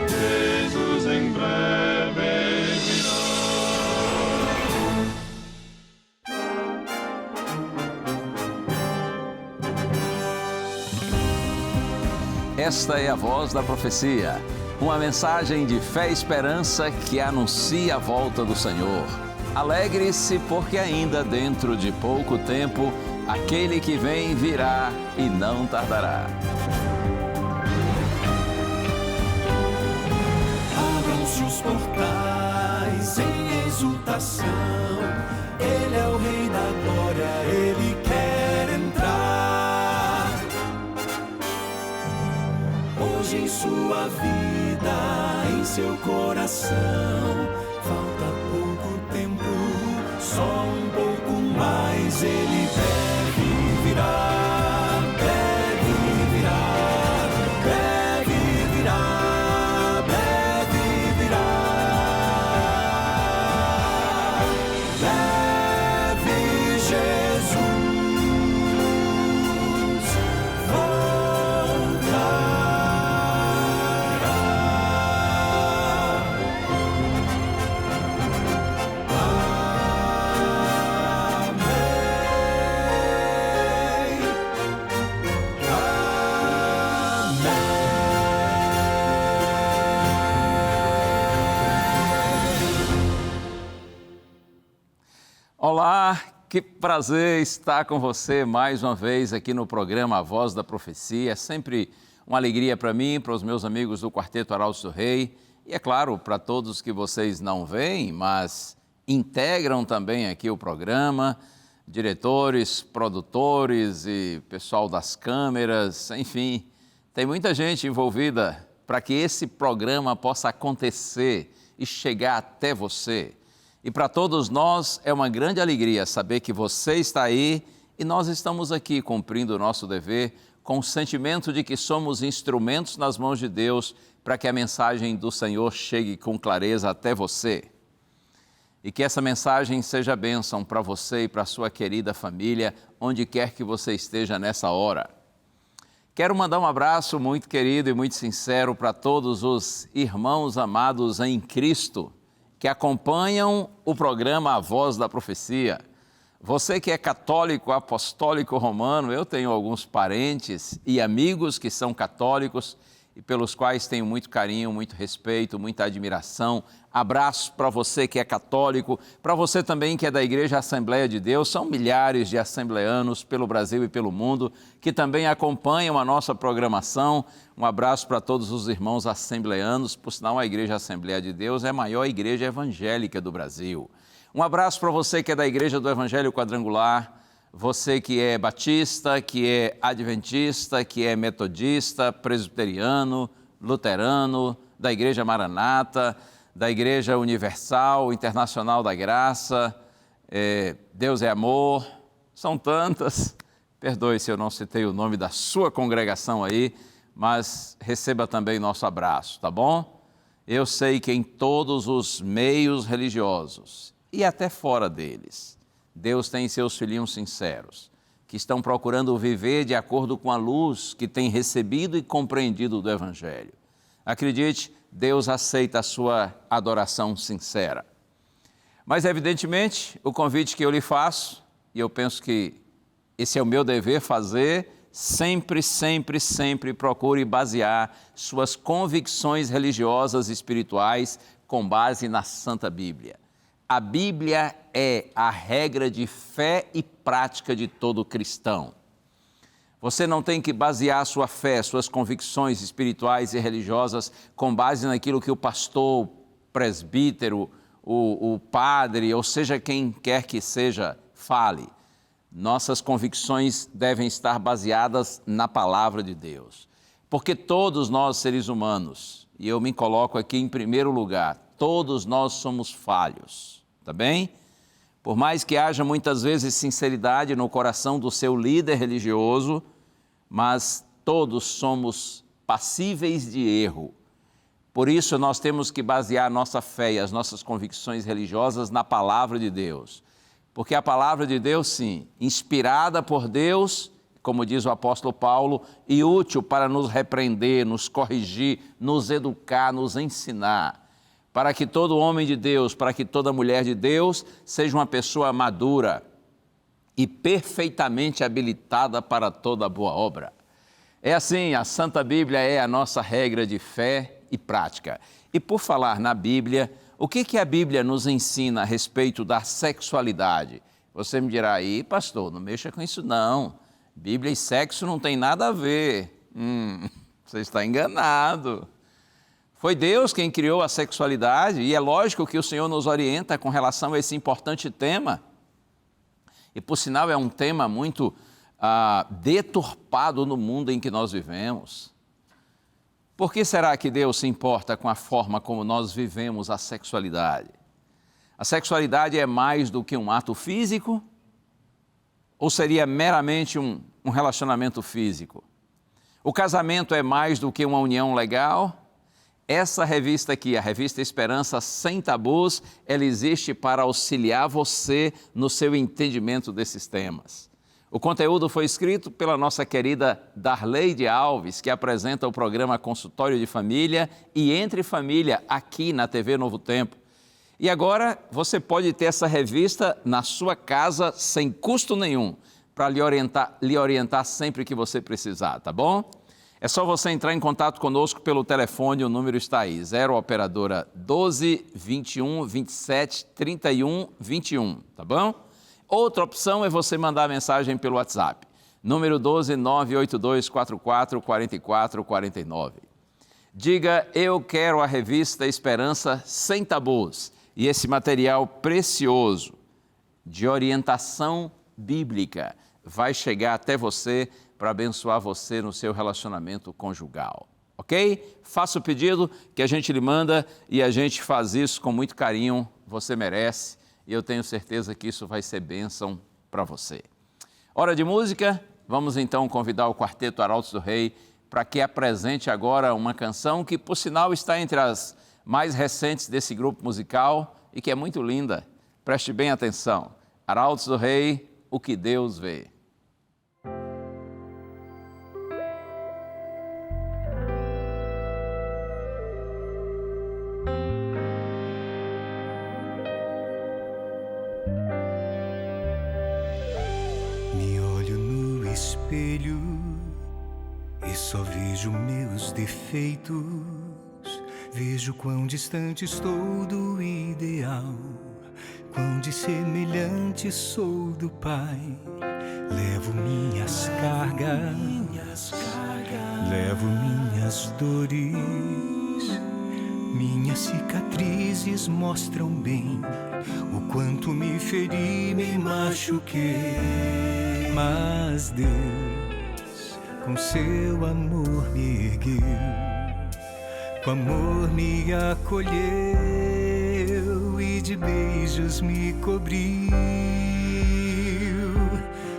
Jesus em breve virá. Esta é a Voz da Profecia, uma mensagem de fé e esperança que anuncia a volta do Senhor. Alegre-se, porque ainda dentro de pouco tempo, aquele que vem virá e não tardará. Abram-se os portais em exultação, Ele é o Rei da Glória, Ele quer entrar. Hoje em sua vida, em seu coração, falta pouco tempo, só um pouco mais, Ele deve virar, deve virar, deve virar, deve virar, deve Jesus Olá, que prazer estar com você mais uma vez aqui no programa A Voz da Profecia. É sempre uma alegria para mim, para os meus amigos do Quarteto Arautos do Rei e, é claro, para todos que vocês não veem, mas integram também aqui o programa, diretores, produtores e pessoal das câmeras, enfim, tem muita gente envolvida para que esse programa possa acontecer e chegar até você. E para todos nós é uma grande alegria saber que você está aí e nós estamos aqui cumprindo o nosso dever com o sentimento de que somos instrumentos nas mãos de Deus para que a mensagem do Senhor chegue com clareza até você. E que essa mensagem seja bênção para você e para a sua querida família, onde quer que você esteja nessa hora. Quero mandar um abraço muito querido e muito sincero para todos os irmãos amados em Cristo que acompanham o programa A Voz da Profecia. Você que é católico, apostólico romano, eu tenho alguns parentes e amigos que são católicos e pelos quais tenho muito carinho, muito respeito, muita admiração. Abraço para você que é católico, para você também que é da Igreja Assembleia de Deus. São milhares de assembleanos pelo Brasil e pelo mundo que também acompanham a nossa programação. Um abraço para todos os irmãos assembleanos, por sinal a Igreja Assembleia de Deus é a maior igreja evangélica do Brasil. Um abraço para você que é da Igreja do Evangelho Quadrangular, você que é batista, que é adventista, que é metodista, presbiteriano, luterano, da Igreja Maranata, da Igreja Universal, Internacional da Graça, Deus é Amor, são tantas. Perdoe se eu não citei o nome da sua congregação aí, mas receba também nosso abraço, tá bom? Eu sei que em todos os meios religiosos e até fora deles, Deus tem seus filhinhos sinceros, que estão procurando viver de acordo com a luz que têm recebido e compreendido do Evangelho. Acredite, Deus aceita a sua adoração sincera. Mas, evidentemente, o convite que eu lhe faço, e eu penso que esse é o meu dever fazer, sempre procure basear suas convicções religiosas e espirituais com base na Santa Bíblia. A Bíblia é a regra de fé e prática de todo cristão. Você não tem que basear sua fé, suas convicções espirituais e religiosas com base naquilo que o pastor, o presbítero, o padre, ou seja, quem quer que seja, fale. Nossas convicções devem estar baseadas na palavra de Deus. Porque todos nós, seres humanos, e eu me coloco aqui em primeiro lugar, todos nós somos falhos, tá bem? Por mais que haja muitas vezes sinceridade no coração do seu líder religioso, mas todos somos passíveis de erro. Por isso, nós temos que basear a nossa fé e as nossas convicções religiosas na palavra de Deus. Porque a palavra de Deus, sim, inspirada por Deus, como diz o apóstolo Paulo, e útil para nos repreender, nos corrigir, nos educar, nos ensinar, para que todo homem de Deus, para que toda mulher de Deus seja uma pessoa madura e perfeitamente habilitada para toda boa obra. É assim, a Santa Bíblia é a nossa regra de fé e prática. E por falar na Bíblia, o que a Bíblia nos ensina a respeito da sexualidade? Você me dirá aí, pastor, não mexa com isso não. Bíblia e sexo não tem nada a ver. Você está enganado. Foi Deus quem criou a sexualidade e é lógico que o Senhor nos orienta com relação a esse importante tema. E, por sinal, é um tema muito deturpado no mundo em que nós vivemos. Por que será que Deus se importa com a forma como nós vivemos a sexualidade? A sexualidade é mais do que um ato físico? Ou seria meramente um relacionamento físico? O casamento é mais do que uma união legal? Essa revista aqui, a Revista Esperança Sem Tabus, ela existe para auxiliar você no seu entendimento desses temas. O conteúdo foi escrito pela nossa querida Darleide Alves, que apresenta o programa Consultório de Família e Entre Família aqui na TV Novo Tempo. E agora você pode ter essa revista na sua casa sem custo nenhum, para lhe orientar sempre que você precisar, tá bom? É só você entrar em contato conosco pelo telefone, o número está aí, 0 operadora 12 21 27 31 21, tá bom? Outra opção é você mandar mensagem pelo WhatsApp, número 12 982 44 44 49. Diga, eu quero a revista Esperança Sem Tabus e esse material precioso de orientação bíblica vai chegar até você para abençoar você no seu relacionamento conjugal, ok? Faça o pedido que a gente lhe manda e a gente faz isso com muito carinho, você merece e eu tenho certeza que isso vai ser bênção para você. Hora de música, vamos então convidar o Quarteto Arautos do Rei para que apresente agora uma canção que, por sinal, está entre as mais recentes desse grupo musical e que é muito linda. Preste bem atenção. Arautos do Rei, O que Deus Vê. Espelho e só vejo meus defeitos, vejo quão distante estou do ideal, quão dissemelhante sou do Pai. Levo minhas cargas, levo minhas dores, minhas cicatrizes mostram bem o quanto me feri, me machuquei. Mas Deus, com seu amor me ergueu, com amor me acolheu e de beijos me cobriu.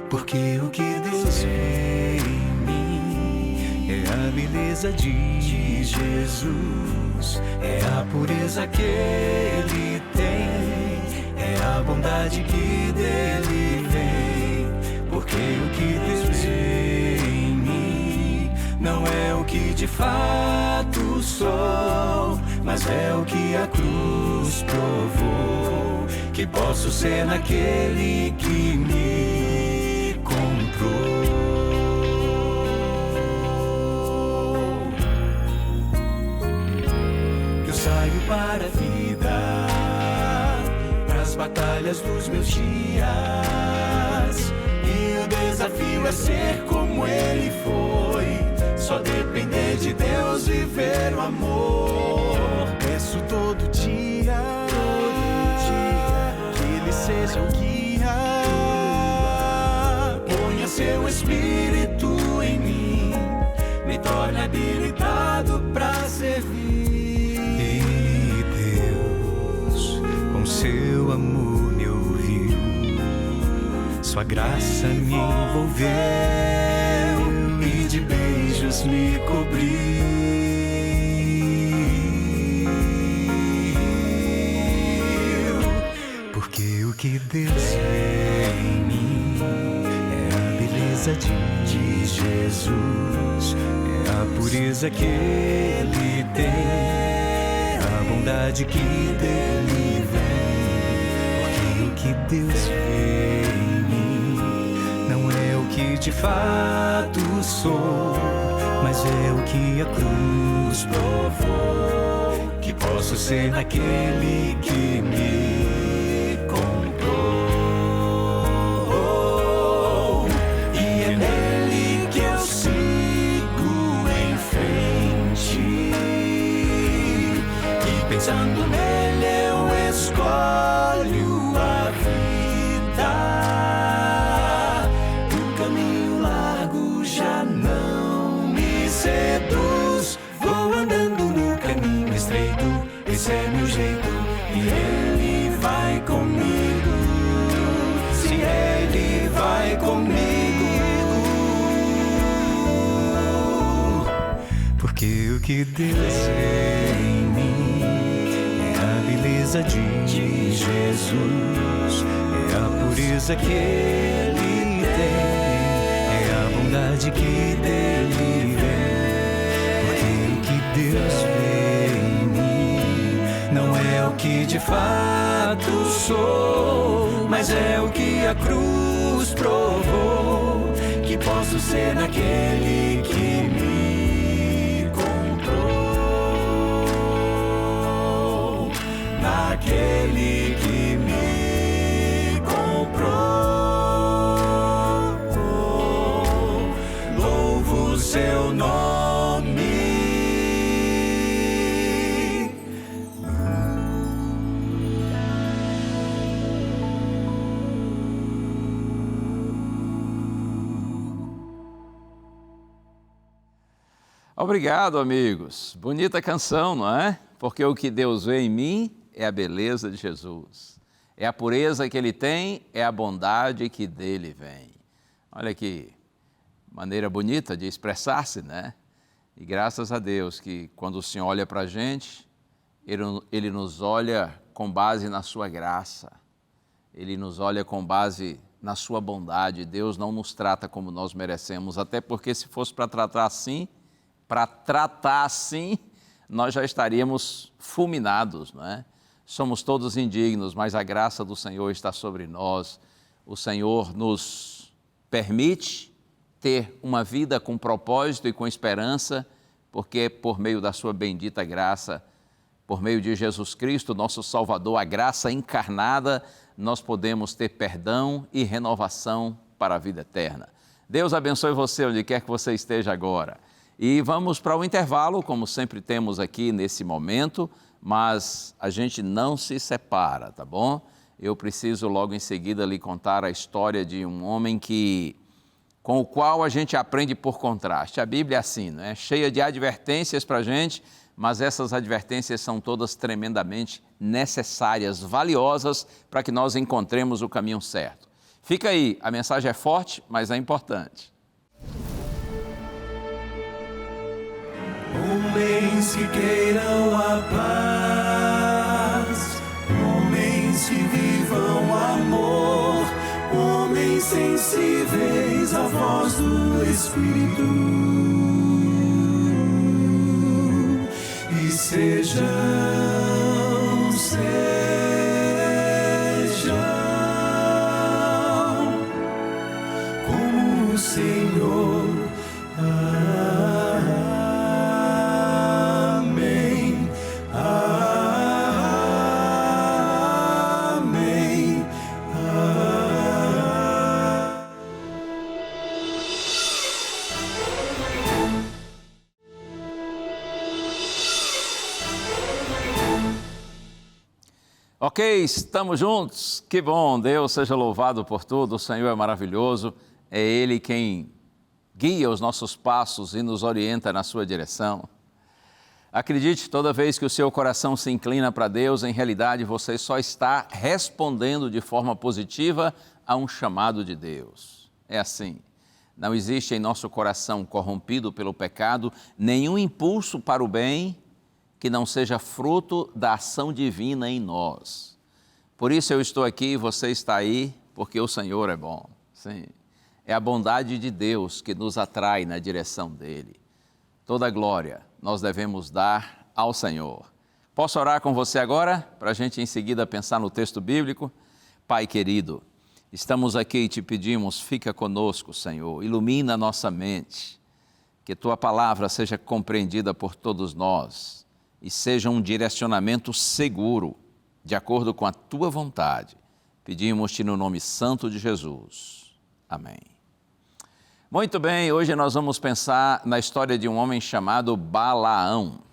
Porque o que Deus vê em mim é a beleza de Jesus, é a pureza que Ele tem, é a bondade que dele vem. Porque o que Deus vê em mim não é o que de fato sou, mas é o que a cruz provou, que posso ser naquele que me comprou. Eu saio para a vida, para as batalhas dos meus dias. O desafio é ser como Ele foi, só depender de Deus, viver o amor. Peço todo dia que Ele seja o guia, ponha seu Espírito em mim, me torne habilitado pra servir. E Deus, com seu amor me ouviu, sua graça me envolveu e de beijos me cobriu. beleza de Jesus, é a pureza que Ele tem, a bondade que dele vem. Porque o que Deus vê em mim não é o que de fato sou, mas é o que a cruz provou, que posso ser naquele que me comprou. E é nele que eu sigo em frente, e pensando nele eu escolho a vida. O caminho largo já não me seduz, vou andando no caminho estreito, esse é meu jeito, e Ele vai comigo. Sim, Ele vai comigo. Porque o que Deus vê em mim é a beleza de Jesus, é a pureza que Ele tem, é a bondade que dele vem. Porque o que Deus vê em mim não é o que de fato sou, mas é o que a cruz provou, que posso ser naquele que me comprou, naquele que me comprou. Louvo o seu nome. Obrigado, amigos. Bonita canção, não é? Porque o que Deus vê em mim é a beleza de Jesus. É a pureza que Ele tem, é a bondade que dele vem. Olha que maneira bonita de expressar-se, né? E graças a Deus que quando o Senhor olha para a gente, Ele nos olha com base na sua graça. Ele nos olha com base na sua bondade. Deus não nos trata como nós merecemos, até porque se fosse para tratar assim, nós já estaríamos fulminados, não é? Somos todos indignos, mas a graça do Senhor está sobre nós. O Senhor nos permite ter uma vida com propósito e com esperança, porque por meio da sua bendita graça, por meio de Jesus Cristo, nosso Salvador, a graça encarnada, nós podemos ter perdão e renovação para a vida eterna. Deus abençoe você onde quer que você esteja agora. E vamos para o intervalo, como sempre temos aqui nesse momento, mas a gente não se separa, tá bom? Eu preciso logo em seguida lhe contar a história de um homem com o qual a gente aprende por contraste. A Bíblia é assim, né? Cheia de advertências para a gente, mas essas advertências são todas tremendamente necessárias, valiosas, para que nós encontremos o caminho certo. Fica aí, a mensagem é forte, mas é importante. Homens que queiram a paz, homens que vivam amor, homens sensíveis à voz do Espírito, e sejam como o Senhor. Ok, estamos juntos, que bom, Deus seja louvado por tudo, o Senhor é maravilhoso, é Ele quem guia os nossos passos e nos orienta na sua direção. Acredite, toda vez que o seu coração se inclina para Deus, em realidade você só está respondendo de forma positiva a um chamado de Deus. É assim, não existe em nosso coração corrompido pelo pecado nenhum impulso para o bem que não seja fruto da ação divina em nós. Por isso eu estou aqui e você está aí, porque o Senhor é bom. Sim. É a bondade de Deus que nos atrai na direção dele. Toda glória nós devemos dar ao Senhor. Posso orar com você agora, para a gente em seguida pensar no texto bíblico? Pai querido, estamos aqui e te pedimos, fica conosco, Senhor, ilumina a nossa mente, que Tua palavra seja compreendida por todos nós e seja um direcionamento seguro, de acordo com a Tua vontade. Pedimos-te no nome santo de Jesus. Amém. Muito bem, hoje nós vamos pensar na história de um homem chamado Balaão.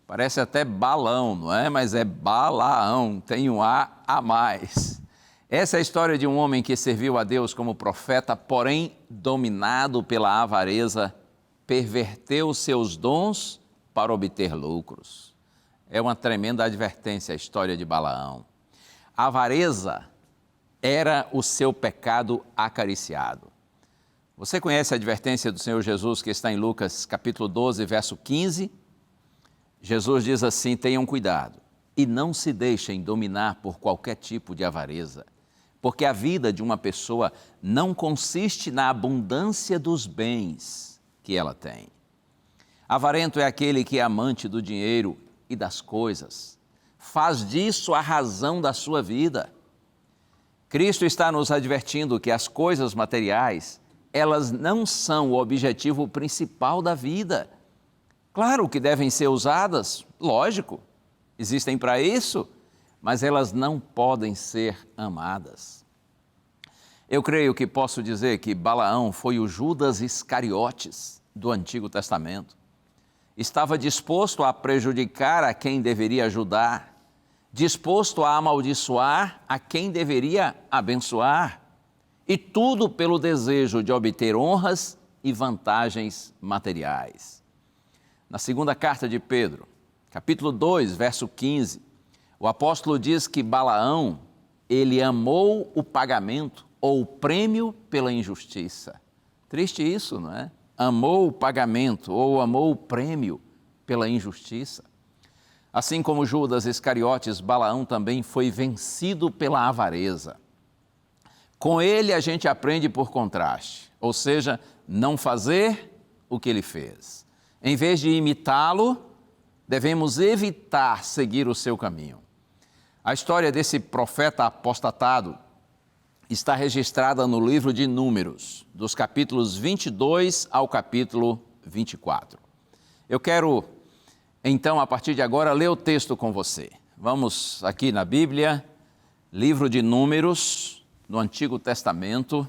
Parece até balão, não é? Mas é Balaão, tem um A mais. Essa é a história de um homem que serviu a Deus como profeta, porém, dominado pela avareza, perverteu seus dons para obter lucros. É uma tremenda advertência a história de Balaão. A avareza era o seu pecado acariciado. Você conhece a advertência do Senhor Jesus que está em Lucas capítulo 12, verso 15? Jesus diz assim: tenham cuidado e não se deixem dominar por qualquer tipo de avareza, porque a vida de uma pessoa não consiste na abundância dos bens que ela tem. Avarento é aquele que é amante do dinheiro e das coisas, faz disso a razão da sua vida. Cristo está nos advertindo que as coisas materiais, elas não são o objetivo principal da vida. Claro que devem ser usadas, lógico, existem para isso, mas elas não podem ser amadas. Eu creio que posso dizer que Balaão foi o Judas Iscariotes do Antigo Testamento. Estava disposto a prejudicar a quem deveria ajudar, disposto a amaldiçoar a quem deveria abençoar, e tudo pelo desejo de obter honras e vantagens materiais. Na segunda carta de Pedro, capítulo 2, verso 15, o apóstolo diz que Balaão, ele amou o pagamento ou o prêmio pela injustiça. Triste isso, não é? Amou o pagamento ou amou o prêmio pela injustiça. Assim como Judas Iscariotes, Balaão também foi vencido pela avareza. Com ele a gente aprende por contraste, ou seja, não fazer o que ele fez. Em vez de imitá-lo, devemos evitar seguir o seu caminho. A história desse profeta apostatado está registrada no livro de Números, dos capítulos 22 ao capítulo 24. Eu quero, então, a partir de agora, ler o texto com você. Vamos aqui na Bíblia, livro de Números, no Antigo Testamento,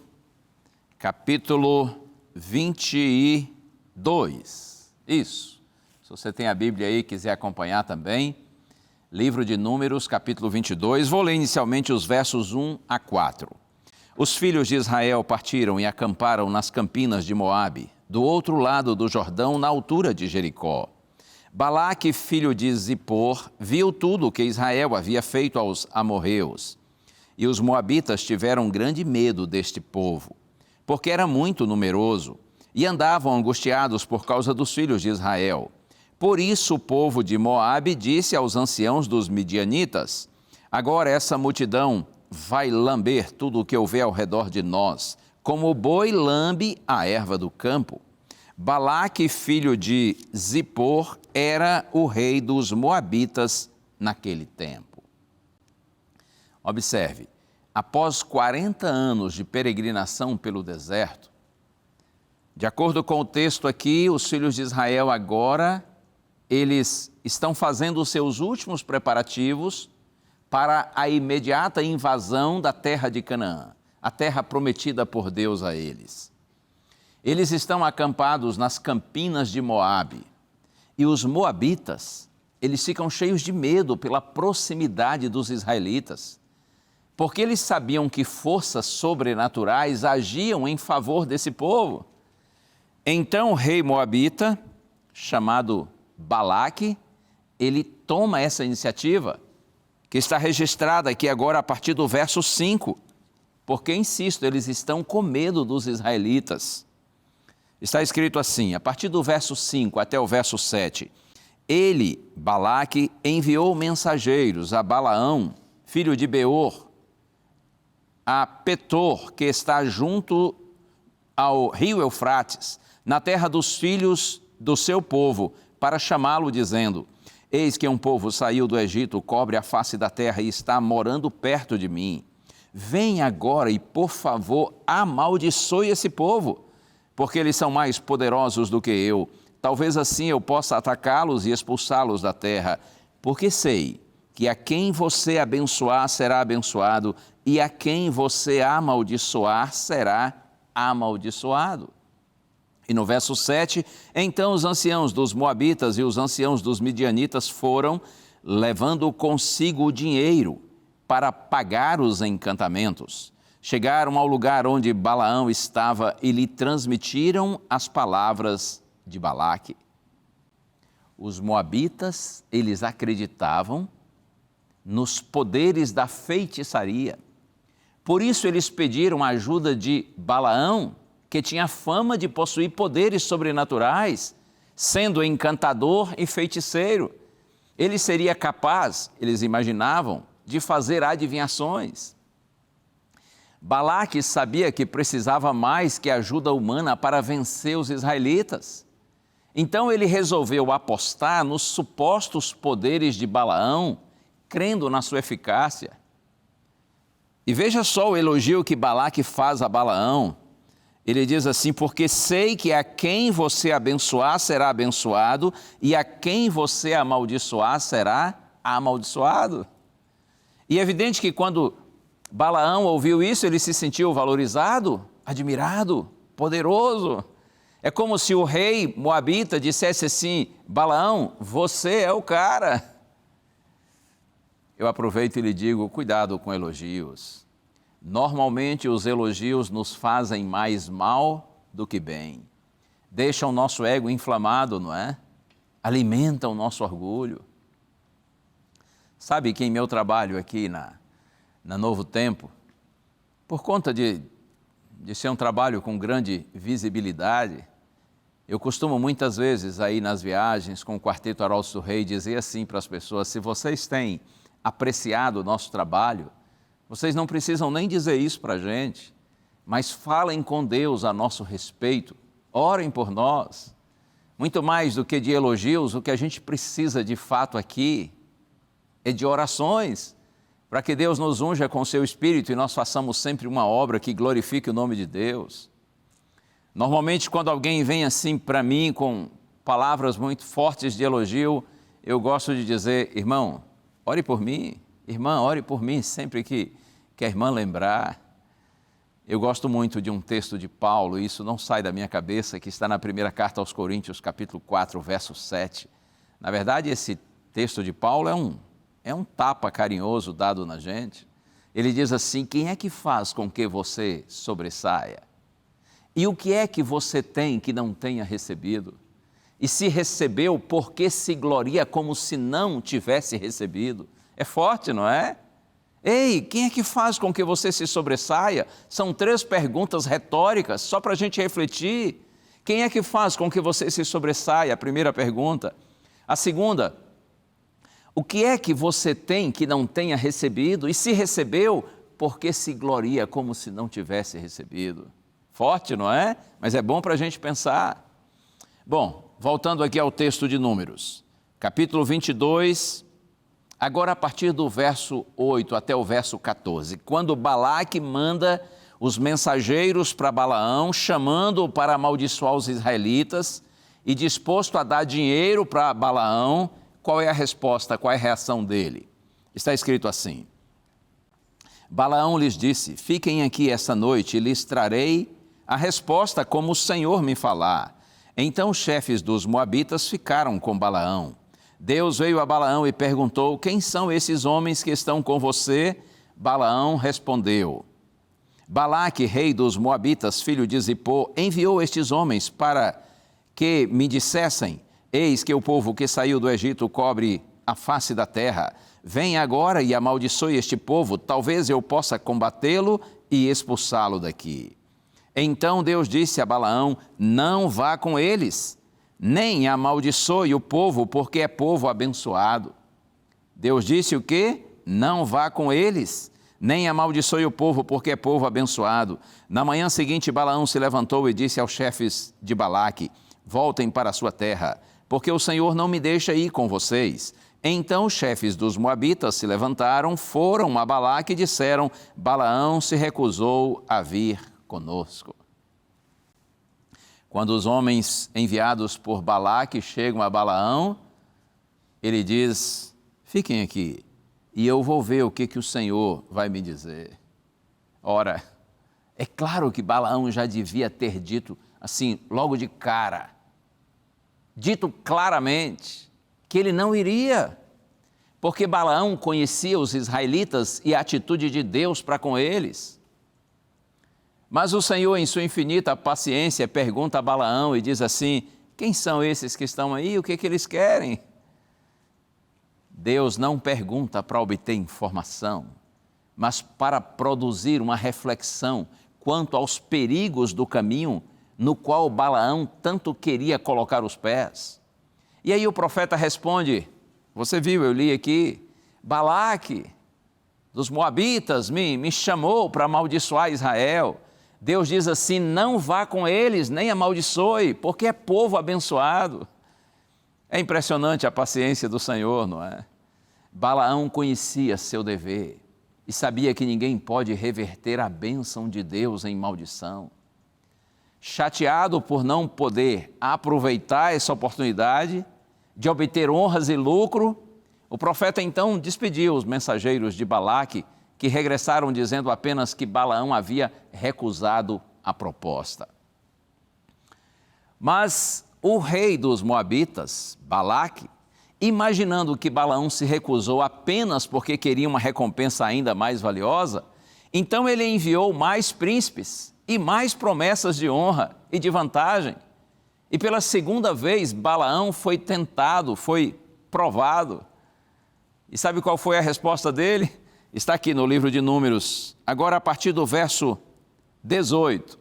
capítulo 22. Isso. Se você tem a Bíblia aí e quiser acompanhar também, livro de Números, capítulo 22. Vou ler inicialmente os versos 1 a 4. Os filhos de Israel partiram e acamparam nas campinas de Moabe, do outro lado do Jordão, na altura de Jericó. Balaque, filho de Zippor, viu tudo o que Israel havia feito aos amorreus. E os moabitas tiveram grande medo deste povo, porque era muito numeroso, e andavam angustiados por causa dos filhos de Israel. Por isso o povo de Moabe disse aos anciãos dos midianitas: agora essa multidão vai lamber tudo o que houver ao redor de nós, como o boi lambe a erva do campo. Balaque, filho de Zippor, era o rei dos moabitas naquele tempo. Observe, após 40 anos de peregrinação pelo deserto, de acordo com o texto aqui, os filhos de Israel agora, eles estão fazendo os seus últimos preparativos para a imediata invasão da terra de Canaã, a terra prometida por Deus a eles. Eles estão acampados nas campinas de Moabe, e os moabitas, eles ficam cheios de medo pela proximidade dos israelitas, porque eles sabiam que forças sobrenaturais agiam em favor desse povo. Então o rei moabita, chamado Balaque, ele toma essa iniciativa, que está registrada aqui agora a partir do verso 5, porque, insisto, eles estão com medo dos israelitas. Está escrito assim, a partir do verso 5 até o verso 7, ele, Balaque, enviou mensageiros a Balaão, filho de Beor, a Petor, que está junto ao rio Eufrates, na terra dos filhos do seu povo, para chamá-lo, dizendo: eis que um povo saiu do Egito, cobre a face da terra e está morando perto de mim. Vem agora e, por favor, amaldiçoe esse povo, porque eles são mais poderosos do que eu. Talvez assim eu possa atacá-los e expulsá-los da terra, porque sei que a quem você abençoar será abençoado, e a quem você amaldiçoar será amaldiçoado. E no verso 7, então os anciãos dos Moabitas e os anciãos dos Midianitas foram, levando consigo o dinheiro para pagar os encantamentos. Chegaram ao lugar onde Balaão estava e lhe transmitiram as palavras de Balaque. Os Moabitas, eles acreditavam nos poderes da feitiçaria. Por isso eles pediram a ajuda de Balaão, que tinha fama de possuir poderes sobrenaturais, sendo encantador e feiticeiro. Ele seria capaz, eles imaginavam, de fazer adivinhações. Balaque sabia que precisava mais que ajuda humana para vencer os israelitas. Então ele resolveu apostar nos supostos poderes de Balaão, crendo na sua eficácia. E veja só o elogio que Balaque faz a Balaão. Ele diz assim: porque sei que a quem você abençoar será abençoado, e a quem você amaldiçoar será amaldiçoado. E é evidente que quando Balaão ouviu isso, ele se sentiu valorizado, admirado, poderoso. É como se o rei moabita dissesse assim: Balaão, você é o cara. Eu aproveito e lhe digo, cuidado com elogios. Normalmente os elogios nos fazem mais mal do que bem. Deixam o nosso ego inflamado, não é? Alimentam o nosso orgulho. Sabe que em meu trabalho aqui na Novo Tempo, por conta de ser um trabalho com grande visibilidade, eu costumo muitas vezes aí nas viagens com o Quarteto Arautos do Rei dizer assim para as pessoas: se vocês têm apreciado o nosso trabalho, vocês não precisam nem dizer isso para a gente, mas falem com Deus a nosso respeito, orem por nós. Muito mais do que de elogios, o que a gente precisa de fato aqui é de orações, para que Deus nos unja com o seu Espírito e nós façamos sempre uma obra que glorifique o nome de Deus. Normalmente, quando alguém vem assim para mim com palavras muito fortes de elogio, eu gosto de dizer: irmão, ore por mim, irmã, ore por mim, sempre que a irmã lembrar. Eu gosto muito de um texto de Paulo, e isso não sai da minha cabeça, que está na primeira carta aos Coríntios, capítulo 4, verso 7. Na verdade, esse texto de Paulo é um tapa carinhoso dado na gente. Ele diz assim: quem é que faz com que você sobressaia? E o que é que você tem que não tenha recebido? E se recebeu, por que se gloria como se não tivesse recebido? É forte, não é? Ei, quem é que faz com que você se sobressaia? São 3 perguntas retóricas, só para a gente refletir. Quem é que faz com que você se sobressaia? A primeira pergunta. A segunda: o que é que você tem que não tenha recebido? E se recebeu, por que se gloria como se não tivesse recebido? Forte, não é? Mas é bom para a gente pensar. Bom, voltando aqui ao texto de Números, capítulo 22, agora a partir do verso 8 até o verso 14, quando Balaque manda os mensageiros para Balaão, chamando-o para amaldiçoar os israelitas e disposto a dar dinheiro para Balaão, qual é a resposta, qual é a reação dele? Está escrito assim: Balaão lhes disse: fiquem aqui esta noite e lhes trarei a resposta como o Senhor me falar. Então os chefes dos moabitas ficaram com Balaão. Deus veio a Balaão e perguntou: quem são esses homens que estão com você? Balaão respondeu: Balaque, rei dos moabitas, filho de Zippor, enviou estes homens para que me dissessem: eis que o povo que saiu do Egito cobre a face da terra. Venha agora e amaldiçoe este povo, talvez eu possa combatê-lo e expulsá-lo daqui. Então Deus disse a Balaão: não vá com eles, nem amaldiçoe o povo, porque é povo abençoado. Deus disse o quê? Não vá com eles, nem amaldiçoe o povo, porque é povo abençoado. Na manhã seguinte, Balaão se levantou e disse aos chefes de Balaque: voltem para a sua terra, porque o Senhor não me deixa ir com vocês. Então os chefes dos moabitas se levantaram, foram a Balaque e disseram: Balaão se recusou a vir conosco. Quando os homens enviados por Balaque chegam a Balaão, ele diz: fiquem aqui e eu vou ver o que o Senhor vai me dizer. Ora, é claro que Balaão já devia ter dito assim, logo de cara, dito claramente, que ele não iria, porque Balaão conhecia os israelitas e a atitude de Deus para com eles. Mas o Senhor, em sua infinita paciência, pergunta a Balaão e diz assim: quem são esses que estão aí? O que eles querem? Deus não pergunta para obter informação, mas para produzir uma reflexão quanto aos perigos do caminho no qual Balaão tanto queria colocar os pés. E aí o profeta responde, você viu, eu li aqui, Balaque, dos moabitas, me chamou para amaldiçoar Israel. Deus diz assim: não vá com eles, nem amaldiçoe, porque é povo abençoado. É impressionante a paciência do Senhor, não é? Balaão conhecia seu dever e sabia que ninguém pode reverter a bênção de Deus em maldição. Chateado por não poder aproveitar essa oportunidade de obter honras e lucro, o profeta então despediu os mensageiros de Balaque, que regressaram dizendo apenas que Balaão havia recusado a proposta. Mas o rei dos moabitas, Balaque, imaginando que Balaão se recusou apenas porque queria uma recompensa ainda mais valiosa, então ele enviou mais príncipes e mais promessas de honra e de vantagem. E pela segunda vez, Balaão foi tentado, foi provado. E sabe qual foi a resposta dele? Está aqui no livro de Números, agora a partir do verso 18.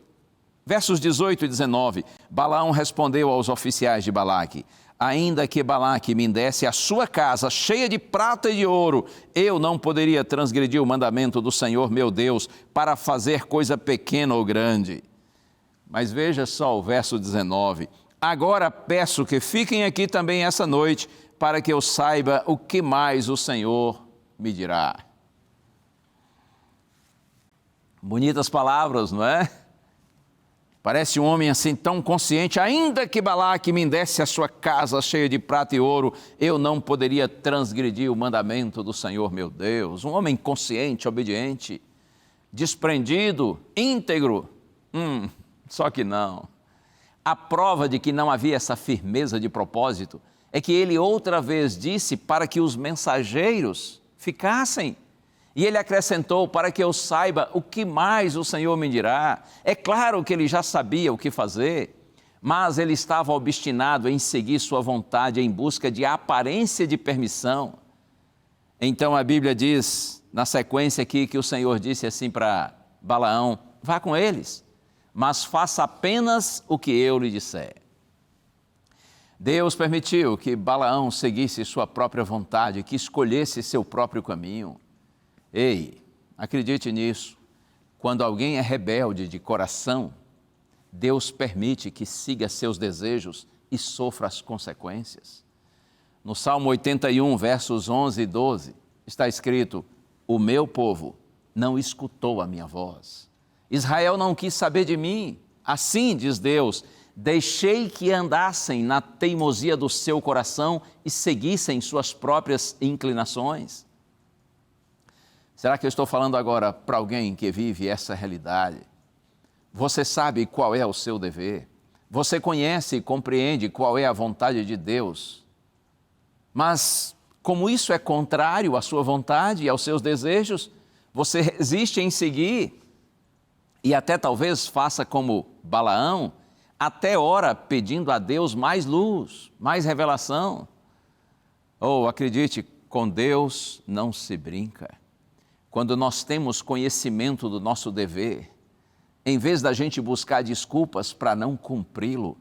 Versos 18 e 19, Balaão respondeu aos oficiais de Balaque: ainda que Balaque me desse a sua casa cheia de prata e de ouro, eu não poderia transgredir o mandamento do Senhor meu Deus para fazer coisa pequena ou grande. Mas veja só o verso 19, agora peço que fiquem aqui também essa noite, para que eu saiba o que mais o Senhor me dirá. Bonitas palavras, não é? Parece um homem assim tão consciente, ainda que Balaque me desse a sua casa cheia de prata e ouro, eu não poderia transgredir o mandamento do Senhor meu Deus. Um homem consciente, obediente, desprendido, íntegro. Só que não. A prova de que não havia essa firmeza de propósito é que ele outra vez disse para que os mensageiros ficassem. E ele acrescentou, para que eu saiba o que mais o Senhor me dirá. É claro que ele já sabia o que fazer, mas ele estava obstinado em seguir sua vontade em busca de aparência de permissão. Então a Bíblia diz, na sequência aqui, que o Senhor disse assim para Balaão: vá com eles, mas faça apenas o que eu lhe disser. Deus permitiu que Balaão seguisse sua própria vontade, que escolhesse seu próprio caminho. Ei, acredite nisso, quando alguém é rebelde de coração, Deus permite que siga seus desejos e sofra as consequências. No Salmo 81, versos 11 e 12, está escrito: o meu povo não escutou a minha voz. Israel não quis saber de mim. Assim, diz Deus, deixei que andassem na teimosia do seu coração e seguissem suas próprias inclinações. Será que eu estou falando agora para alguém que vive essa realidade? Você sabe qual é o seu dever, você conhece e compreende qual é a vontade de Deus, mas como isso é contrário à sua vontade e aos seus desejos, você resiste em seguir e até talvez faça como Balaão, até ora pedindo a Deus mais luz, mais revelação. Acredite, com Deus não se brinca. Quando nós temos conhecimento do nosso dever, em vez da gente buscar desculpas para não cumpri-lo,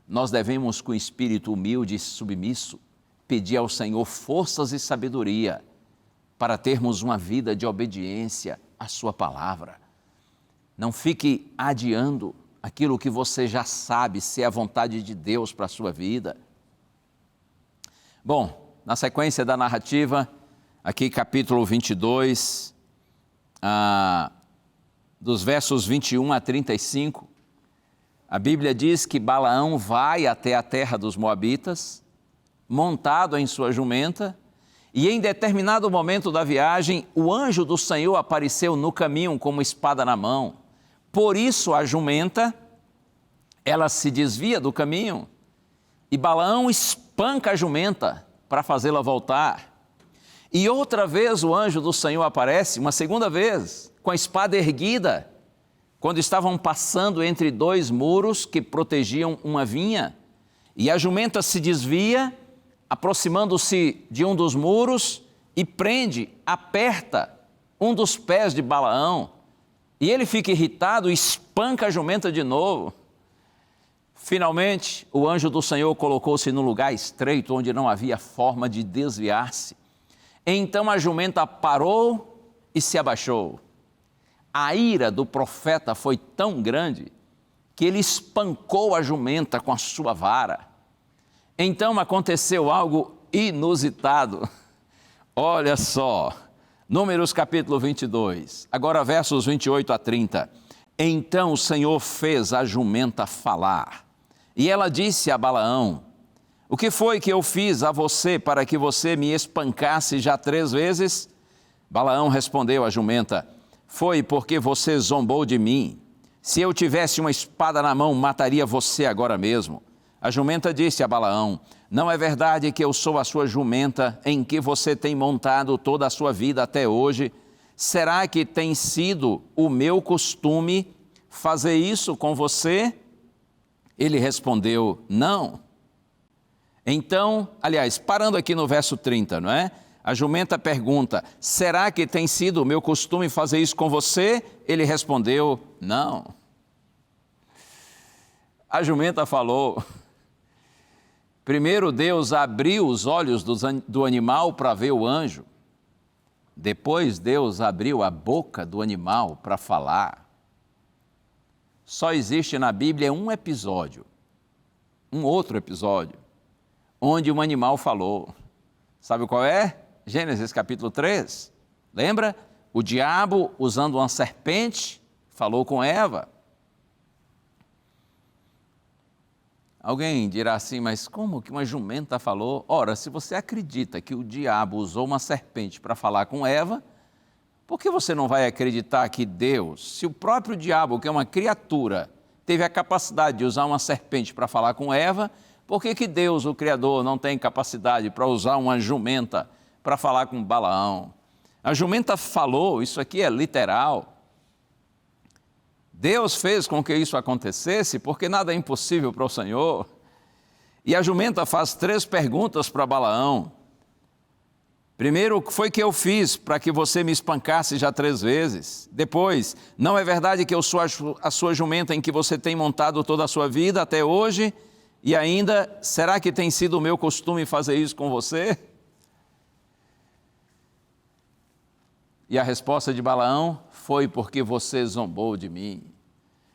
nós devemos, com espírito humilde e submisso, pedir ao Senhor forças e sabedoria para termos uma vida de obediência à sua palavra. Não fique adiando aquilo que você já sabe ser a vontade de Deus para a sua vida. Bom, na sequência da narrativa, aqui capítulo 22, dos versos 21 a 35, a Bíblia diz que Balaão vai até a terra dos Moabitas, montado em sua jumenta, e em determinado momento da viagem, o anjo do Senhor apareceu no caminho com uma espada na mão. Por isso a jumenta, ela se desvia do caminho, e Balaão espanca a jumenta para fazê-la voltar. E outra vez o anjo do Senhor aparece, uma segunda vez, com a espada erguida, quando estavam passando entre dois muros que protegiam uma vinha, e a jumenta se desvia, aproximando-se de um dos muros, e prende, aperta um dos pés de Balaão, e ele fica irritado e espanca a jumenta de novo. Finalmente, o anjo do Senhor colocou-se no lugar estreito, onde não havia forma de desviar-se. Então a jumenta parou e se abaixou. A ira do profeta foi tão grande que ele espancou a jumenta com a sua vara. Então aconteceu algo inusitado. Olha só, Números capítulo 22, agora versos 28 a 30. Então o Senhor fez a jumenta falar, e ela disse a Balaão: o que foi que eu fiz a você para que você me espancasse já 3 vezes? Balaão respondeu à jumenta: foi porque você zombou de mim. Se eu tivesse uma espada na mão, mataria você agora mesmo. A jumenta disse a Balaão: não é verdade que eu sou a sua jumenta, em que você tem montado toda a sua vida até hoje? Será que tem sido o meu costume fazer isso com você? Ele respondeu: não. Então, aliás, parando aqui no verso 30, não é? A jumenta pergunta: será que tem sido o meu costume fazer isso com você? Ele respondeu: não. A jumenta falou: primeiro Deus abriu os olhos do animal para ver o anjo. Depois Deus abriu a boca do animal para falar. Só existe na Bíblia um episódio, um outro episódio, onde um animal falou. Sabe qual é? Gênesis capítulo 3. Lembra? O diabo, usando uma serpente, falou com Eva. Alguém dirá assim: mas como que uma jumenta falou? Ora, se você acredita que o diabo usou uma serpente para falar com Eva, por que você não vai acreditar que Deus, se o próprio diabo, que é uma criatura, teve a capacidade de usar uma serpente para falar com Eva, por que Deus, o Criador, não tem capacidade para usar uma jumenta para falar com Balaão? A jumenta falou, isso aqui é literal. Deus fez com que isso acontecesse, porque nada é impossível para o Senhor. E a jumenta faz 3 perguntas para Balaão. Primeiro, o que foi que eu fiz para que você me espancasse já 3 vezes? Depois, não é verdade que eu sou a sua jumenta em que você tem montado toda a sua vida até hoje? E ainda, será que tem sido o meu costume fazer isso com você? E a resposta de Balaão: foi porque você zombou de mim.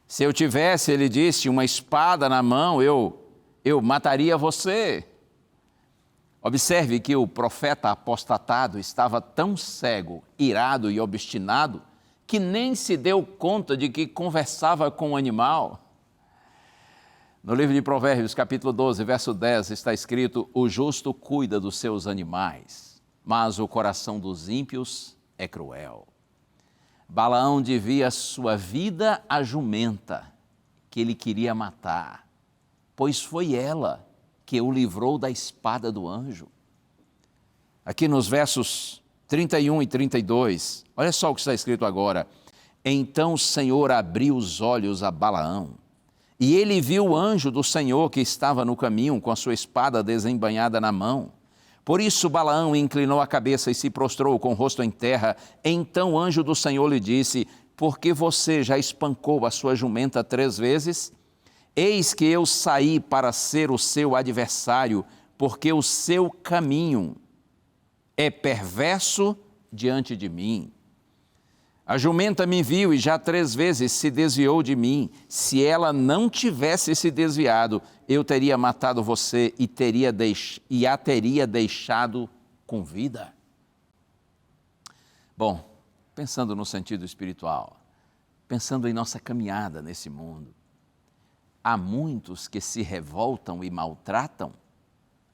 Se eu tivesse, ele disse, uma espada na mão, eu mataria você. Observe que o profeta apostatado estava tão cego, irado e obstinado, que nem se deu conta de que conversava com um animal. No livro de Provérbios, capítulo 12, verso 10, está escrito: o justo cuida dos seus animais, mas o coração dos ímpios é cruel. Balaão devia sua vida à jumenta, que ele queria matar, pois foi ela que o livrou da espada do anjo. Aqui nos versos 31 e 32, olha só o que está escrito agora: então o Senhor abriu os olhos a Balaão, e ele viu o anjo do Senhor que estava no caminho com a sua espada desembainhada na mão. Por isso Balaão inclinou a cabeça e se prostrou com o rosto em terra. Então o anjo do Senhor lhe disse: porque você já espancou a sua jumenta 3 vezes? Eis que eu saí para ser o seu adversário, porque o seu caminho é perverso diante de mim. A jumenta me viu e já 3 vezes se desviou de mim. Se ela não tivesse se desviado, eu teria matado você e a teria deixado com vida. Bom, pensando no sentido espiritual, pensando em nossa caminhada nesse mundo, há muitos que se revoltam e maltratam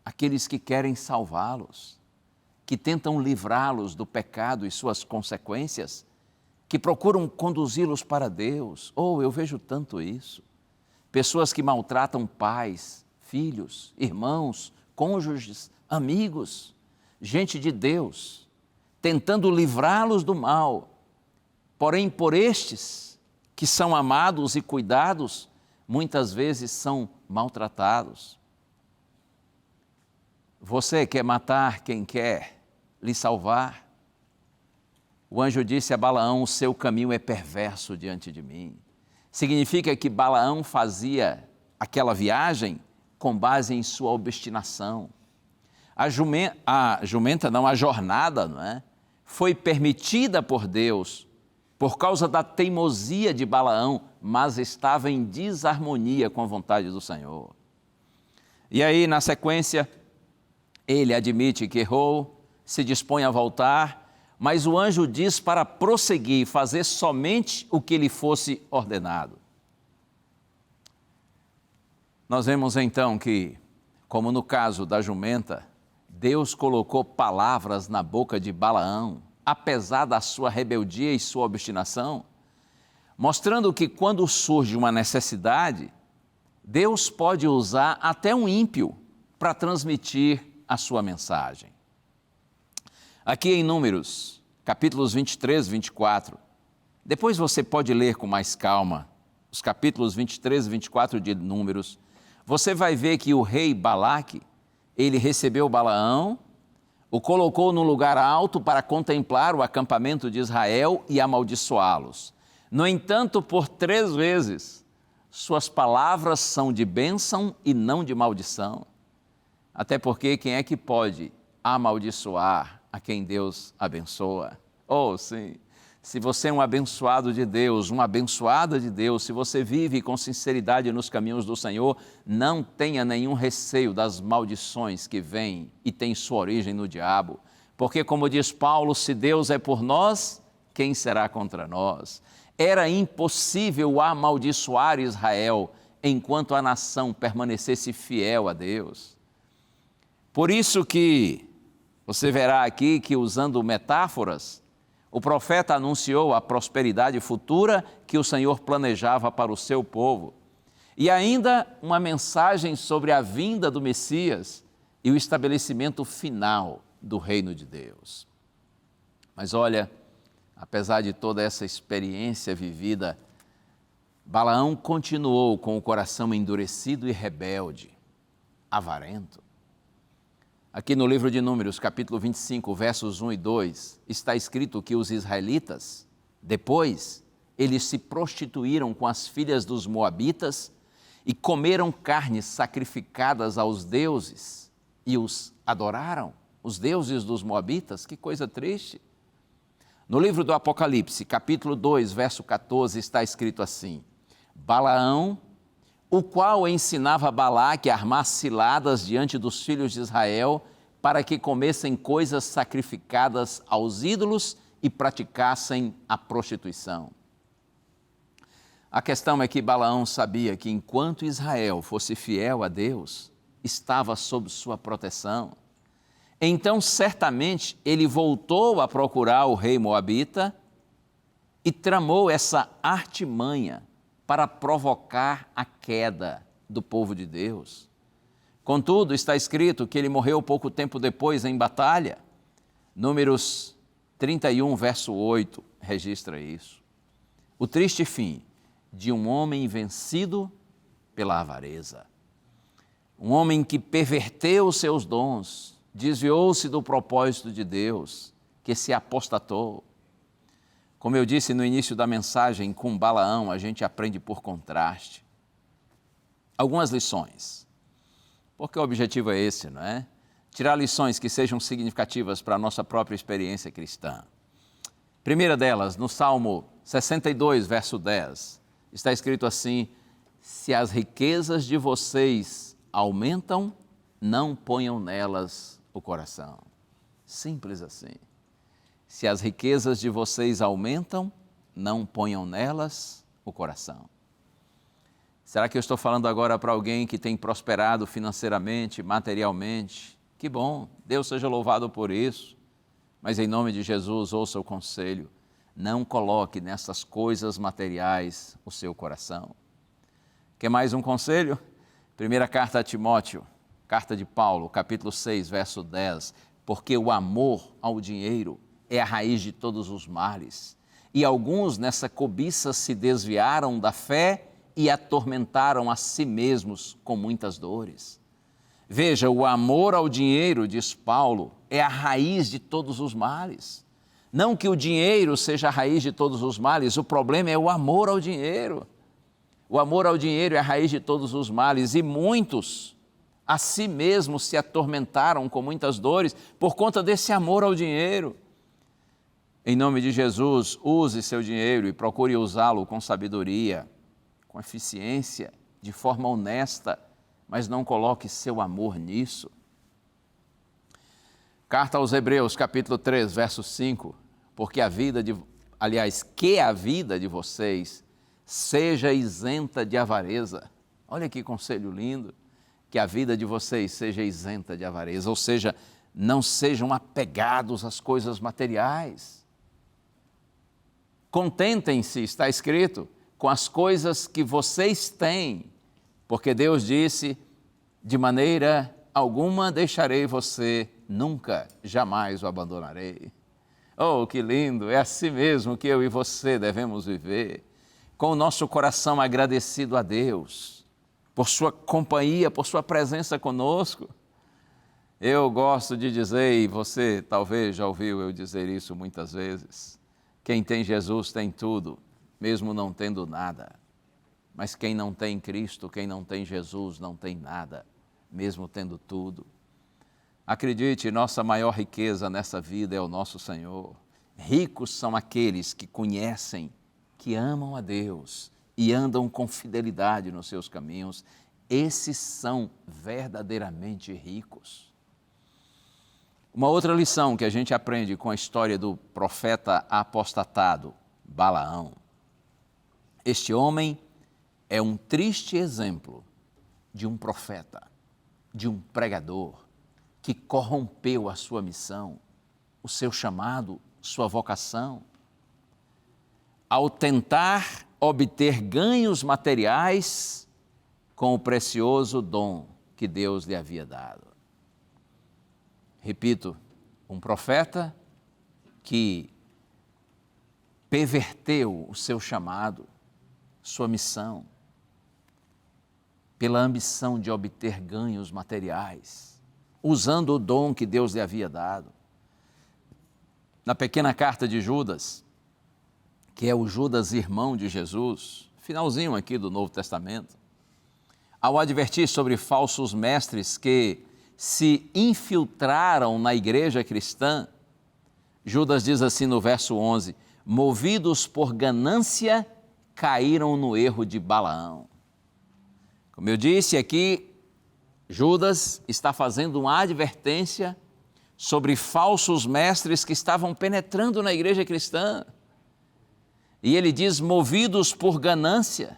aqueles que querem salvá-los, que tentam livrá-los do pecado e suas consequências, que procuram conduzi-los para Deus. Oh, eu vejo tanto isso. Pessoas que maltratam pais, filhos, irmãos, cônjuges, amigos, gente de Deus, tentando livrá-los do mal. Porém, por estes que são amados e cuidados, muitas vezes são maltratados. Você quer matar quem quer lhe salvar? O anjo disse a Balaão: o seu caminho é perverso diante de mim. Significa que Balaão fazia aquela viagem com base em sua obstinação. A jornada, não é? Foi permitida por Deus por causa da teimosia de Balaão, mas estava em desarmonia com a vontade do Senhor. E aí, na sequência, ele admite que errou, se dispõe a voltar, mas o anjo diz para prosseguir, fazer somente o que lhe fosse ordenado. Nós vemos então que, como no caso da jumenta, Deus colocou palavras na boca de Balaão, apesar da sua rebeldia e sua obstinação, mostrando que quando surge uma necessidade, Deus pode usar até um ímpio para transmitir a sua mensagem. Aqui em Números, capítulos 23 e 24, depois você pode ler com mais calma os capítulos 23 e 24 de Números, você vai ver que o rei Balaque, ele recebeu Balaão, o colocou num lugar alto para contemplar o acampamento de Israel e amaldiçoá-los. No entanto, por 3 vezes, suas palavras são de bênção e não de maldição. Até porque quem é que pode amaldiçoar a quem Deus abençoa? Oh, sim, se você é um abençoado de Deus, uma abençoada de Deus, se você vive com sinceridade nos caminhos do Senhor, não tenha nenhum receio das maldições que vêm e têm sua origem no diabo. Porque, como diz Paulo, se Deus é por nós, quem será contra nós? Era impossível amaldiçoar Israel enquanto a nação permanecesse fiel a Deus. Por isso que você verá aqui que, usando metáforas, o profeta anunciou a prosperidade futura que o Senhor planejava para o seu povo. E ainda uma mensagem sobre a vinda do Messias e o estabelecimento final do reino de Deus. Mas olha, apesar de toda essa experiência vivida, Balaão continuou com o coração endurecido e rebelde, avarento. Aqui no livro de Números, capítulo 25, versos 1 e 2, está escrito que os israelitas, depois, eles se prostituíram com as filhas dos moabitas e comeram carnes sacrificadas aos deuses e os adoraram, os deuses dos moabitas. Que coisa triste. No livro do Apocalipse, capítulo 2, verso 14, está escrito assim: Balaão, o qual ensinava Balaque a armar ciladas diante dos filhos de Israel para que comessem coisas sacrificadas aos ídolos e praticassem a prostituição. A questão é que Balaão sabia que enquanto Israel fosse fiel a Deus, estava sob sua proteção. Então, certamente, ele voltou a procurar o rei moabita e tramou essa artimanha para provocar a queda do povo de Deus. Contudo, está escrito que ele morreu pouco tempo depois em batalha. Números 31, verso 8, registra isso. O triste fim de um homem vencido pela avareza. Um homem que perverteu os seus dons, desviou-se do propósito de Deus, que se apostatou. Como eu disse no início da mensagem, com Balaão a gente aprende por contraste. Algumas lições, porque o objetivo é esse, não é? tirar lições que sejam significativas para a nossa própria experiência cristã. Primeira delas, no Salmo 62, verso 10, está escrito assim: se as riquezas de vocês aumentam, não ponham nelas o coração. Simples assim. Se as riquezas de vocês aumentam, não ponham nelas o coração. Será que eu estou falando agora para alguém que tem prosperado financeiramente, materialmente? Que bom, Deus seja louvado por isso. Mas em nome de Jesus, ouça o conselho: não coloque nessas coisas materiais o seu coração. Quer mais um conselho? Primeira carta a Timóteo, carta de Paulo, capítulo 6, verso 10. Porque o amor ao dinheiro é a raiz de todos os males. E alguns nessa cobiça se desviaram da fé e atormentaram a si mesmos com muitas dores. Veja, o amor ao dinheiro, diz Paulo, é a raiz de todos os males. Não que o dinheiro seja a raiz de todos os males, o problema é o amor ao dinheiro. O amor ao dinheiro é a raiz de todos os males, e muitos a si mesmos se atormentaram com muitas dores por conta desse amor ao dinheiro. Em nome de Jesus, use seu dinheiro e procure usá-lo com sabedoria, com eficiência, de forma honesta, mas não coloque seu amor nisso. Carta aos Hebreus, capítulo 3, verso 5, porque que a vida de vocês seja isenta de avareza. Olha que conselho lindo, que a vida de vocês seja isenta de avareza, ou seja, não sejam apegados às coisas materiais. Contentem-se, está escrito, com as coisas que vocês têm, porque Deus disse: de maneira alguma deixarei você, nunca, jamais o abandonarei. Oh, que lindo! É assim mesmo que eu e você devemos viver, com o nosso coração agradecido a Deus, por sua companhia, por sua presença conosco. Eu gosto de dizer, e você talvez já ouviu eu dizer isso muitas vezes: quem tem Jesus tem tudo, mesmo não tendo nada. Mas quem não tem Cristo, quem não tem Jesus, não tem nada, mesmo tendo tudo. Acredite, nossa maior riqueza nessa vida é o nosso Senhor. Ricos são aqueles que conhecem, que amam a Deus e andam com fidelidade nos seus caminhos. Esses são verdadeiramente ricos. Uma outra lição que a gente aprende com a história do profeta apostatado, Balaão. Este homem é um triste exemplo de um profeta, de um pregador, que corrompeu a sua missão, o seu chamado, sua vocação, ao tentar obter ganhos materiais com o precioso dom que Deus lhe havia dado. Repito, um profeta que perverteu o seu chamado, sua missão, pela ambição de obter ganhos materiais, usando o dom que Deus lhe havia dado. Na pequena carta de Judas, que é o Judas irmão de Jesus, finalzinho aqui do Novo Testamento, ao advertir sobre falsos mestres que se infiltraram na igreja cristã, Judas diz assim no verso 11: movidos por ganância, caíram no erro de Balaão. Como eu disse aqui, Judas está fazendo uma advertência sobre falsos mestres que estavam penetrando na igreja cristã. E ele diz: movidos por ganância,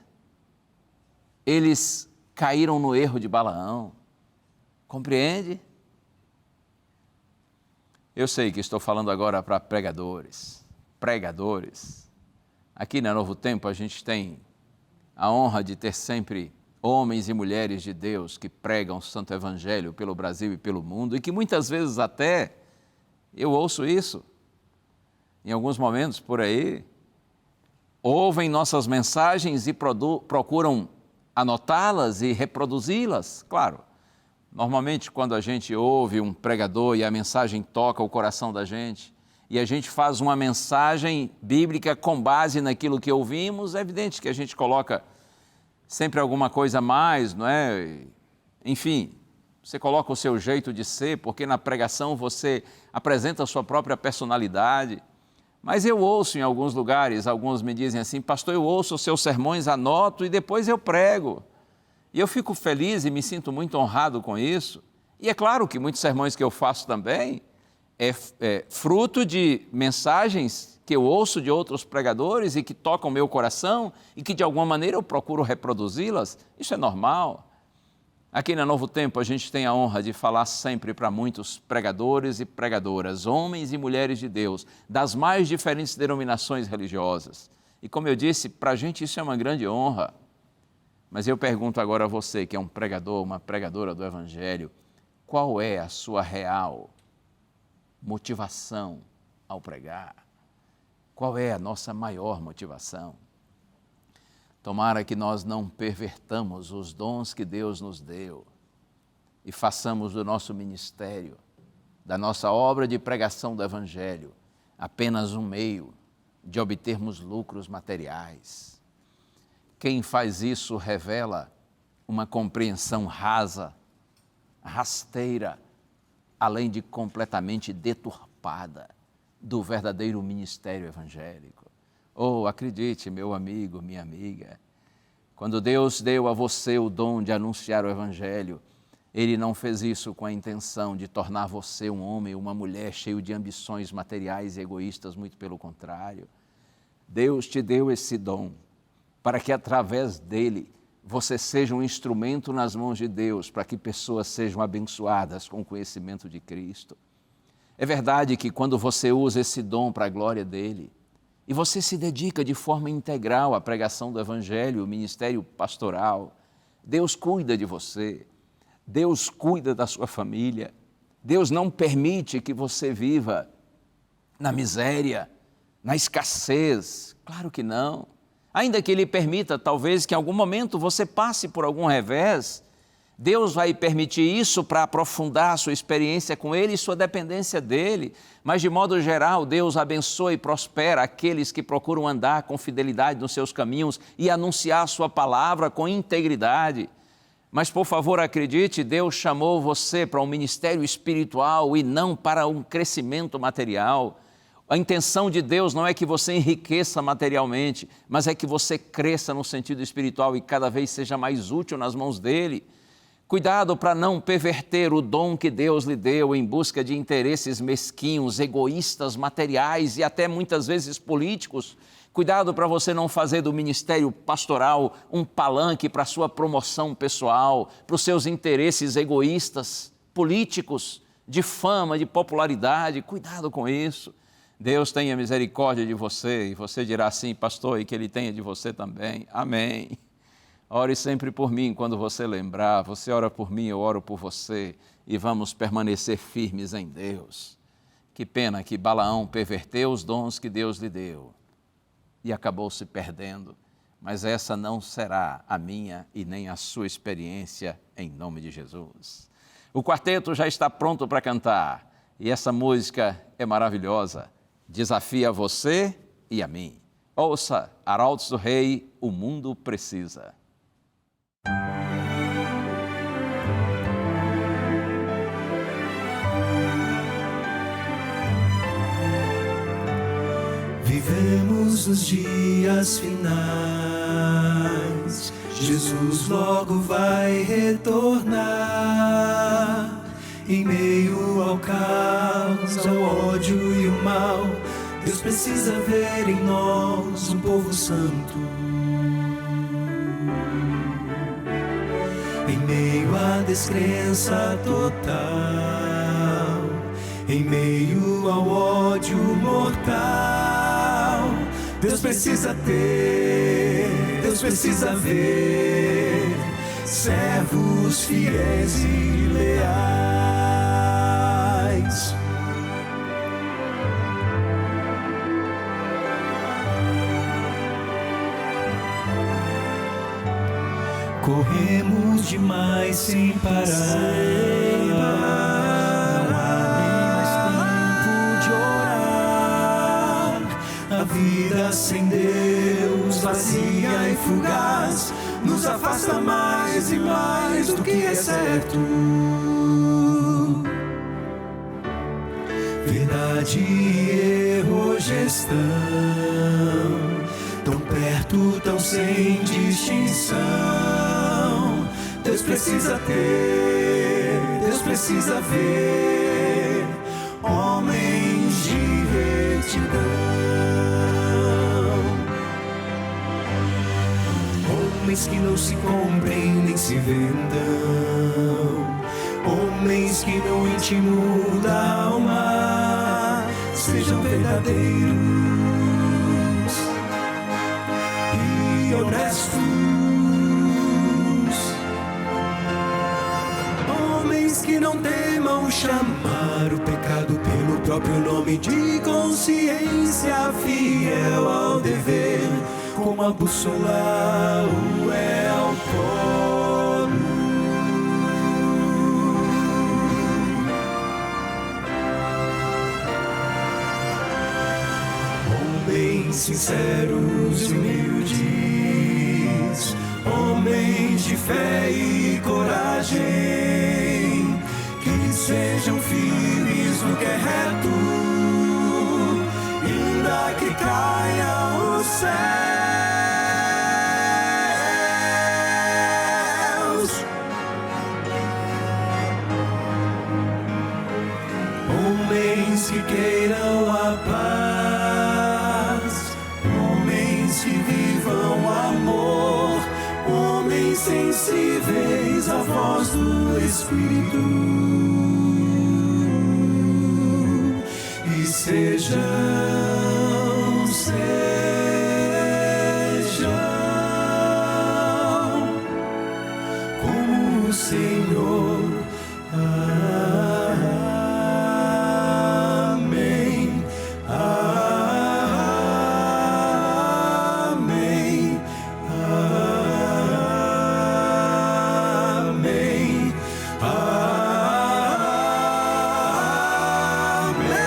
eles caíram no erro de Balaão. Compreende? Eu sei que estou falando agora para pregadores. Aqui na Novo Tempo a gente tem a honra de ter sempre homens e mulheres de Deus que pregam o Santo Evangelho pelo Brasil e pelo mundo, e que muitas vezes até eu ouço isso, em alguns momentos por aí, ouvem nossas mensagens e procuram anotá-las e reproduzi-las. Claro, normalmente quando a gente ouve um pregador e a mensagem toca o coração da gente, e a gente faz uma mensagem bíblica com base naquilo que ouvimos, é evidente que a gente coloca sempre alguma coisa a mais, não é? Enfim, você coloca o seu jeito de ser, porque na pregação você apresenta a sua própria personalidade. Mas eu ouço em alguns lugares, alguns me dizem assim, pastor, eu ouço os seus sermões, anoto e depois eu prego. E eu fico feliz e me sinto muito honrado com isso. E é claro que muitos sermões que eu faço também é fruto de mensagens que eu ouço de outros pregadores e que tocam meu coração e que de alguma maneira eu procuro reproduzi-las. Isso é normal. Aqui na Novo Tempo a gente tem a honra de falar sempre para muitos pregadores e pregadoras, homens e mulheres de Deus, das mais diferentes denominações religiosas. E como eu disse, para a gente isso é uma grande honra. Mas eu pergunto agora a você, que é um pregador, uma pregadora do Evangelho, qual é a sua real motivação ao pregar? Qual é a nossa maior motivação? Tomara que nós não pervertamos os dons que Deus nos deu e façamos do nosso ministério, da nossa obra de pregação do Evangelho, apenas um meio de obtermos lucros materiais. Quem faz isso revela uma compreensão rasa, rasteira, além de completamente deturpada do verdadeiro ministério evangélico. Oh, acredite, meu amigo, minha amiga, quando Deus deu a você o dom de anunciar o Evangelho, Ele não fez isso com a intenção de tornar você um homem ou uma mulher cheio de ambições materiais e egoístas, muito pelo contrário. Deus te deu esse dom para que através dele você seja um instrumento nas mãos de Deus, para que pessoas sejam abençoadas com o conhecimento de Cristo. É verdade que quando você usa esse dom para a glória dele, e você se dedica de forma integral à pregação do Evangelho, o ministério pastoral, Deus cuida de você, Deus cuida da sua família, Deus não permite que você viva na miséria, na escassez, claro que não. Ainda que Ele permita, talvez, que em algum momento você passe por algum revés, Deus vai permitir isso para aprofundar a sua experiência com Ele e sua dependência dEle. Mas, de modo geral, Deus abençoa e prospera aqueles que procuram andar com fidelidade nos seus caminhos e anunciar a sua palavra com integridade. Mas, por favor, acredite, Deus chamou você para um ministério espiritual e não para um crescimento material. A intenção de Deus não é que você enriqueça materialmente, mas é que você cresça no sentido espiritual e cada vez seja mais útil nas mãos dEle. Cuidado para não perverter o dom que Deus lhe deu em busca de interesses mesquinhos, egoístas, materiais e até muitas vezes políticos. Cuidado para você não fazer do ministério pastoral um palanque para a sua promoção pessoal, para os seus interesses egoístas, políticos, de fama, de popularidade. Cuidado com isso. Deus tenha misericórdia de você e você dirá assim, pastor, e que Ele tenha de você também. Amém. Ore sempre por mim quando você lembrar, você ora por mim, eu oro por você e vamos permanecer firmes em Deus. Que pena que Balaão perverteu os dons que Deus lhe deu e acabou se perdendo, mas essa não será a minha e nem a sua experiência em nome de Jesus. O quarteto já está pronto para cantar e essa música é maravilhosa, desafia você e a mim. Ouça, Arautos do Rei, O Mundo Precisa. Vivemos os dias finais, Jesus logo vai retornar. Em meio ao caos, ao ódio e o mal, Deus precisa ver em nós um povo santo. Em meio à descrença total, em meio ao ódio mortal, Deus precisa ter, Deus precisa ver servos fiéis e leais. Corremos demais sem parar, não há nem mais tempo de orar. A vida sem Deus, vazia e fugaz, nos afasta mais e mais do que é certo. maldade e erro já estão tão perto, tão sem distinção. Deus precisa ter, Deus precisa ver homens de retidão, homens que não se comprem nem se vendam, homens que no íntimo da alma sejam verdadeiros e honestos, homens que não temam chamar o pecado pelo próprio nome, de consciência fiel ao dever, como a bússola o é ao polo. Homens sinceros e humildes, homens de fé e coragem, que sejam firmes no que é reto, ainda que caia o céu. Homens que queiram a paz, homens que vivam amor, homens sensíveis à voz do Espírito, e sejam como o Senhor. Amém. Amém. Amém. Amém.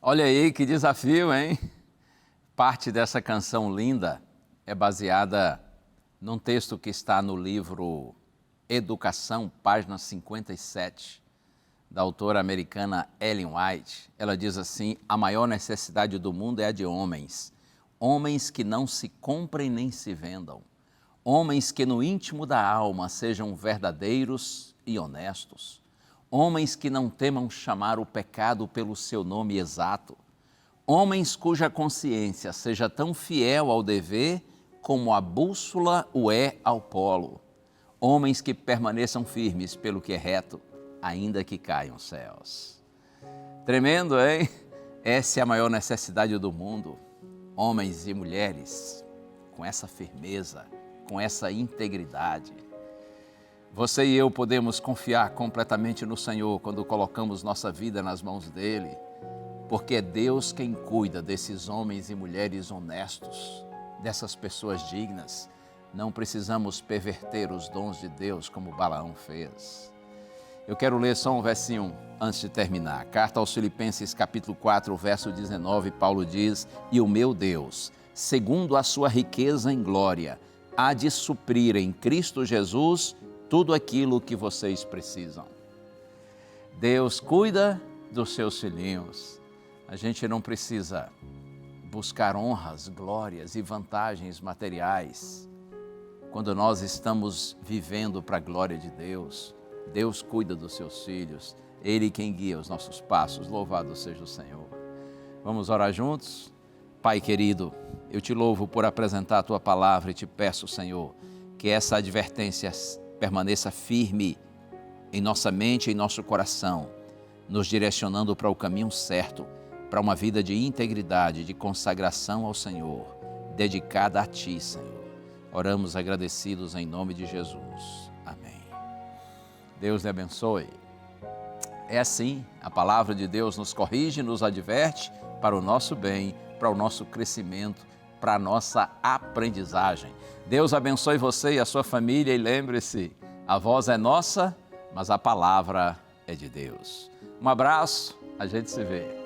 Olha aí que desafio, hein? Parte dessa canção linda é baseada num texto que está no livro Educação, página 57, da autora americana Ellen White. Ela diz assim: a maior necessidade do mundo é a de homens, homens que não se comprem nem se vendam, homens que no íntimo da alma sejam verdadeiros e honestos, homens que não temam chamar o pecado pelo seu nome exato, homens cuja consciência seja tão fiel ao dever como a bússola o é ao polo, homens que permaneçam firmes pelo que é reto, ainda que caiam os céus. Tremendo, hein? Essa é a maior necessidade do mundo, homens e mulheres com essa firmeza, com essa integridade. Você e eu podemos confiar completamente no Senhor quando colocamos nossa vida nas mãos dEle, porque é Deus quem cuida desses homens e mulheres honestos, dessas pessoas dignas. Não precisamos perverter os dons de Deus como Balaão fez. Eu quero ler só um versinho antes de terminar. Carta aos Filipenses, capítulo 4, verso 19, Paulo diz: e o meu Deus, segundo a sua riqueza em glória, há de suprir em Cristo Jesus tudo aquilo que vocês precisam. Deus cuida dos seus filhinhos. A gente não precisa buscar honras, glórias e vantagens materiais. Quando nós estamos vivendo para a glória de Deus, Deus cuida dos seus filhos, Ele quem guia os nossos passos. Louvado seja o Senhor. Vamos orar juntos? Pai querido, eu te louvo por apresentar a Tua palavra e te peço, Senhor, que essa advertência permaneça firme em nossa mente e em nosso coração, nos direcionando para o caminho certo, para uma vida de integridade, de consagração ao Senhor, dedicada a Ti, Senhor. Oramos agradecidos em nome de Jesus. Amém. Deus lhe abençoe. É assim, a palavra de Deus nos corrige, nos adverte para o nosso bem, para o nosso crescimento, para a nossa aprendizagem. Deus abençoe você e a sua família e lembre-se, a voz é nossa, mas a palavra é de Deus. Um abraço, a gente se vê.